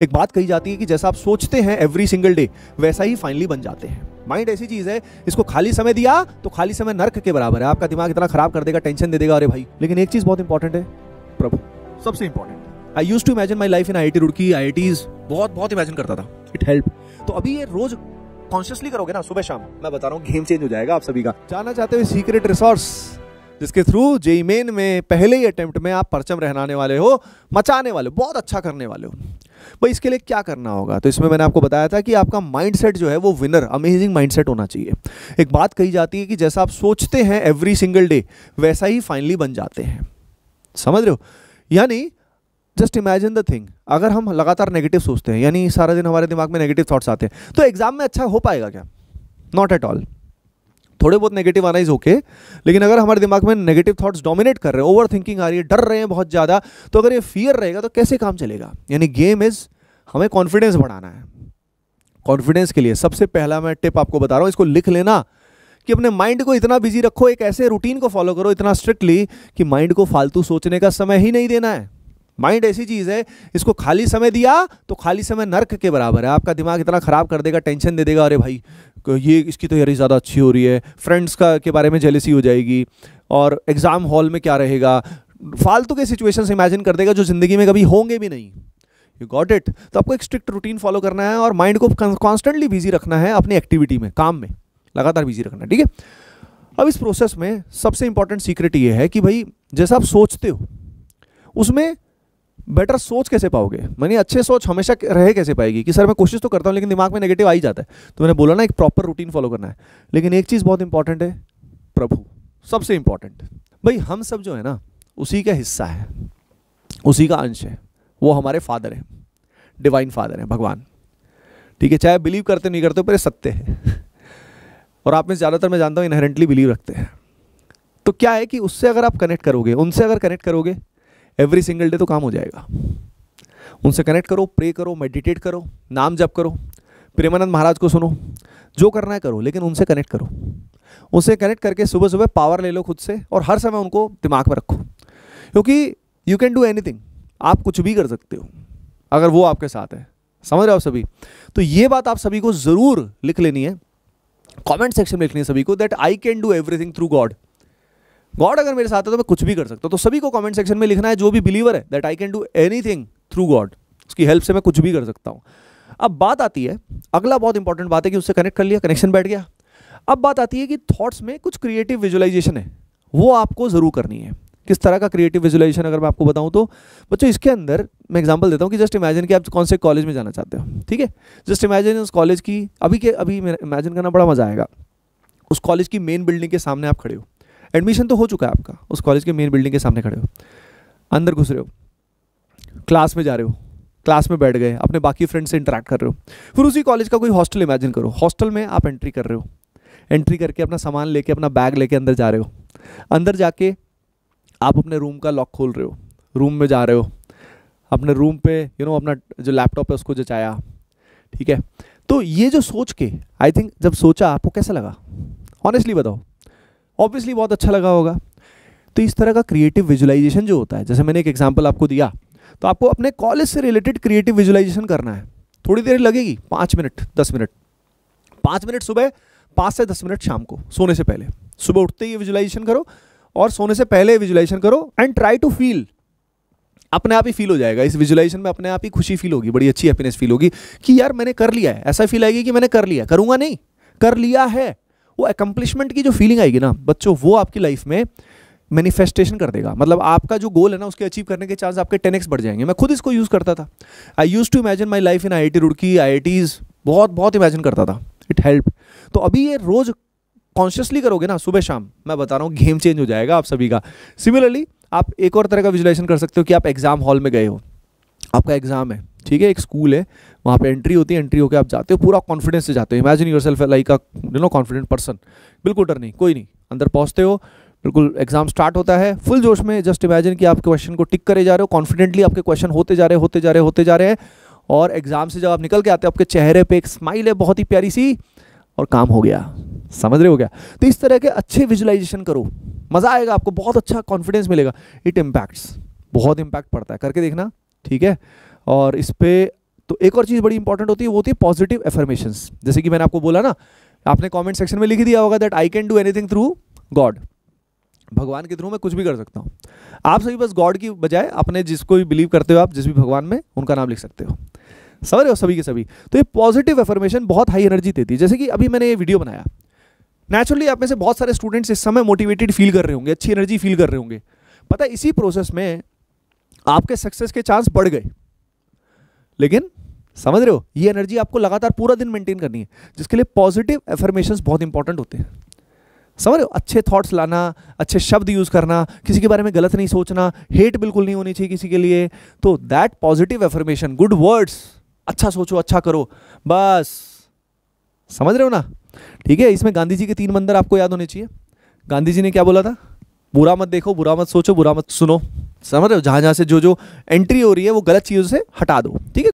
एक बात कही जाती है कि जैसा आप सोचते हैं एवरी सिंगल डे वैसा ही फाइनली बन जाते हैं। माइंड ऐसी चीज है, इसको खाली समय दिया तो खाली समय नर्क के बराबर है। आपका दिमाग इतना खराब कर देगा, टेंशन दे देगा, अरे भाई। लेकिन एक चीज बहुत इंपॉर्टेंट है, प्रभु सबसे important. I used to imagine my life in IIT Roorkee, IITs बहुत इमेजिन करता था, इट हेल्प। तो अभी ये रोज कॉन्शियसली करोगे ना, सुबह शाम, मैं बता रहा हूँ गेम चेंज हो जाएगा आप सभी का। जानना चाहते हो सीक्रेट रिसोर्स जिसके थ्रू JEE मेन में पहले ही अटेम्प्ट में आप परचम रहनाने वाले हो, मचाने वाले हो, बहुत अच्छा करने वाले हो भाई। इसके लिए क्या करना होगा? तो इसमें मैंने आपको बताया था कि आपका माइंडसेट जो है वो विनर, अमेजिंग माइंडसेट होना चाहिए। एक बात कही जाती है कि जैसा आप सोचते हैं एवरी सिंगल डे वैसा ही फाइनली बन जाते हैं। समझ रहे हो? यानी जस्ट इमेजिन द थिंग, अगर हम लगातार नेगेटिव सोचते हैं, यानी सारा दिन हमारे दिमाग में नेगेटिव थॉट्स आते हैं, तो एग्जाम में अच्छा हो पाएगा क्या? Not at all. थोड़े बहुत नेगेटिव आना इज ओके, लेकिन अगर हमारे दिमाग में नेगेटिव थॉट्स डोमिनेट कर रहे हैं, ओवर थिंकिंग आ रही है, डर रहे हैं बहुत ज़्यादा, तो अगर ये फियर रहेगा तो कैसे काम चलेगा? यानी गेम इज हमें कॉन्फिडेंस बढ़ाना है। कॉन्फिडेंस के लिए सबसे पहला मैं टिप आपको बता रहा हूँ, इसको लिख लेना कि अपने माइंड को इतना बिजी रखो, एक ऐसे रूटीन को फॉलो करो इतना स्ट्रिक्टली कि माइंड को फालतू सोचने का समय ही नहीं देना है। माइंड ऐसी चीज़ है, इसको खाली समय दिया तो खाली समय नर्क के बराबर है। आपका दिमाग इतना खराब कर देगा, टेंशन दे देगा, अरे भाई ये इसकी तैयारी ज़्यादा अच्छी हो रही है, फ्रेंड्स का के बारे में जेलसी हो जाएगी, और एग्जाम हॉल में क्या रहेगा, फालतू के सिचुएशंस इमेजिन कर देगा जो ज़िंदगी में कभी होंगे भी नहीं। You got it? तो आपको एक स्ट्रिक्ट रूटीन फॉलो करना है और माइंड को कॉन्स्टेंटली बिजी रखना है, अपनी एक्टिविटी में, काम में लगातार बिजी रखना है। ठीक है? अब इस प्रोसेस में सबसे इंपॉर्टेंट सीक्रेट ये है कि भाई जैसा आप सोचते हो उसमें बेटर सोच कैसे पाओगे? मानिए अच्छे सोच हमेशा रहे कैसे पाएगी कि सर मैं कोशिश तो करता हूँ लेकिन दिमाग में नेगेटिव आ ही जाता है। तो मैंने बोला ना, एक प्रॉपर रूटीन फॉलो करना है। लेकिन एक चीज़ बहुत इंपॉर्टेंट है, प्रभु सबसे इंपॉर्टेंट। भाई हम सब जो है ना उसी का हिस्सा है, उसी का अंश है। वो हमारे फादर हैं, डिवाइन फादर हैं, भगवान। ठीक है? चाहे बिलीव करते नहीं करते, पर ये सत्य है। और आप में ज़्यादातर मैं जानता हूँ इनहेरेंटली बिलीव रखते हैं। तो क्या है कि उससे अगर आप कनेक्ट करोगे, उनसे अगर कनेक्ट करोगे एवरी सिंगल डे, तो काम हो जाएगा। उनसे कनेक्ट करो, प्रे करो, मेडिटेट करो, नाम जप करो, प्रेमानंद महाराज को सुनो, जो करना है करो, लेकिन उनसे कनेक्ट करो। उनसे कनेक्ट करके सुबह सुबह पावर ले लो खुद से, और हर समय उनको दिमाग में रखो, क्योंकि यू कैन डू एनीथिंग। आप कुछ भी कर सकते हो अगर वो आपके साथ है। समझ रहे हो सभी? तो ये बात आप सभी को ज़रूर लिख लेनी है, कमेंट सेक्शन में लिखनी है सभी को, that I can do everything through God. God अगर मेरे साथ है तो मैं कुछ भी कर सकता हूँ। तो सभी को कमेंट सेक्शन में लिखना है, जो भी बिलीवर है, that I can do anything through God, उसकी हेल्प से मैं कुछ भी कर सकता हूँ। अब बात आती है, अगला बहुत इंपॉर्टेंट बात है कि उससे कनेक्ट कर लिया, कनेक्शन बैठ गया। अब बात आती है कि थॉट्स में कुछ क्रिएटिव विजुअलाइजेशन है, वो आपको ज़रूर करनी है। किस तरह का क्रिएटिव विजुअलाइजेशन अगर मैं आपको बताऊं तो बच्चों, इसके अंदर मैं एग्जांपल देता हूं कि जस्ट इमेजिन कि आप कौन से कॉलेज में जाना चाहते हो। ठीक है? जस्ट इमेजिन उस कॉलेज की अभी इमेजिन करना बड़ा मजा आएगा। उस कॉलेज की मेन बिल्डिंग के सामने आप खड़े हो, एडमिशन तो हो चुका है आपका, उस कॉलेज के मेन बिल्डिंग के सामने खड़े हो, अंदर घुस रहे हो, क्लास में जा रहे हो, क्लास में बैठ गए, अपने बाकी फ्रेंड से इंटरेक्ट कर रहे हो। फिर उसी कॉलेज का कोई हॉस्टल इमेजिन करो, हॉस्टल में आप एंट्री कर रहे हो, एंट्री करके अपना सामान लेके, अपना बैग लेके अंदर जा रहे हो। अंदर जाके आप अपने रूम का लॉक खोल रहे हो, रूम में जा रहे हो, अपने रूम पे अपना जो लैपटॉप है उसको जचाया। ठीक है? तो ये जो सोच के, आई थिंक जब सोचा आपको कैसा लगा? ऑनेस्टली बताओ। ऑब्वियसली बहुत अच्छा लगा होगा। तो इस तरह का क्रिएटिव विजुअलाइजेशन जो होता है, जैसे मैंने एक एग्जांपल आपको दिया, तो आपको अपने कॉलेज से रिलेटेड क्रिएटिव विजुअलाइजेशन करना है। थोड़ी देर लगेगी, 5 मिनट 10 मिनट, 5 मिनट सुबह, 5 से 10 मिनट शाम को सोने से पहले। सुबह उठते ही विजुअलाइजेशन करो और सोने से पहले विजुअलाइजेशन करो, एंड ट्राई टू फील। अपने आप ही फील हो जाएगा इस विजुअलाइजेशन में, अपने आप ही खुशी फील होगी, बड़ी अच्छी हैप्पीनेस फील होगी कि यार मैंने कर लिया है। ऐसा फील आएगी कि मैंने कर लिया, करूंगा नहीं, कर लिया है। वो अकम्पलिशमेंट की जो फीलिंग आएगी ना बच्चों, वो आपकी लाइफ में मैनिफेस्टेशन कर देगा। मतलब आपका जो गोल है ना, उसके अचीव करने के चांस आपके 10x बढ़ जाएंगे। मैं खुद इसको यूज़ करता था। I used to imagine my life in IIT Roorkee, IITs बहुत इमेजिन करता था, इट हेल्प। तो अभी ये रोज कॉन्शियसली करोगे ना, सुबह शाम, मैं बता रहा हूँ गेम चेंज हो जाएगा आप सभी का। सिमिलरली आप एक और तरह का विजुअलाइजेशन कर सकते हो कि आप एग्जाम हॉल में गए हो, आपका एग्जाम है, ठीक है, एक स्कूल है, वहाँ पे एंट्री होती है, एंट्री होकर आप जाते हो, पूरा कॉन्फिडेंस से जाते हो। Imagine yourself like a confident person, बिल्कुल डर नहीं, कोई नहीं। अंदर पहुँचते हो, बिल्कुल एग्जाम स्टार्ट होता है, फुल जोश में। जस्ट इमेजिन कि आप क्वेश्चन को टिक करे जा रहे हो, कॉन्फिडेंटली आपके क्वेश्चन होते जा रहे हैं, और एग्जाम से जब आप निकल के आते हो, आपके चेहरे पे एक स्माइल है बहुत ही प्यारी सी, और काम हो गया। समझ रहे हो क्या? तो इस तरह के अच्छे विजुअलाइजेशन करो, मज़ा आएगा आपको, बहुत अच्छा कॉन्फिडेंस मिलेगा। इट इम्पैक्ट्स, बहुत इम्पैक्ट पड़ता है, करके देखना। ठीक है? और इस पे तो एक और चीज़ बड़ी इंपॉर्टेंट होती है, वो होती है पॉजिटिव एफर्मेशंस। जैसे कि मैंने आपको बोला ना, आपने कमेंट सेक्शन में लिख दिया होगा that I can do anything through God, भगवान के थ्रू मैं कुछ भी कर सकता हूँ। आप सभी बस गॉड की बजाय अपने जिसको भी बिलीव करते हो, आप जिस भी भगवान में, उनका नाम लिख सकते हो। समझ रहे हो सभी के सभी। तो ये पॉजिटिव एफर्मेशन बहुत हाई एनर्जी देती है। जैसे कि अभी मैंने ये वीडियो बनाया, नेचुरली आप में से बहुत सारे स्टूडेंट्स इस समय मोटिवेटेड फील कर रहे होंगे, अच्छी एनर्जी फील कर रहे होंगे। पता है इसी प्रोसेस में आपके सक्सेस के चांस बढ़ गए। लेकिन समझ रहे हो, ये एनर्जी आपको लगातार पूरा दिन मेंटेन करनी है, जिसके लिए पॉजिटिव एफर्मेशंस बहुत इंपॉर्टेंट होते हैं। समझ रहे हो, अच्छे थॉट्स लाना, अच्छे शब्द यूज करना, किसी के बारे में गलत नहीं सोचना, हेट बिल्कुल नहीं होनी चाहिए किसी के लिए। तो that positive affirmation, good words, अच्छा सोचो, अच्छा करो, बस। समझ रहे हो ना? ठीक है। इसमें गांधी जी के 3 मंत्र आपको याद होने चाहिए। गांधी जी ने क्या बोला था? बुरा मत देखो, बुरा मत सोचो, बुरा मत सुनो। समझ रहे हो? जहां जहां से जो जो एंट्री हो रही है वो गलत चीजों से हटा दो। ठीक है,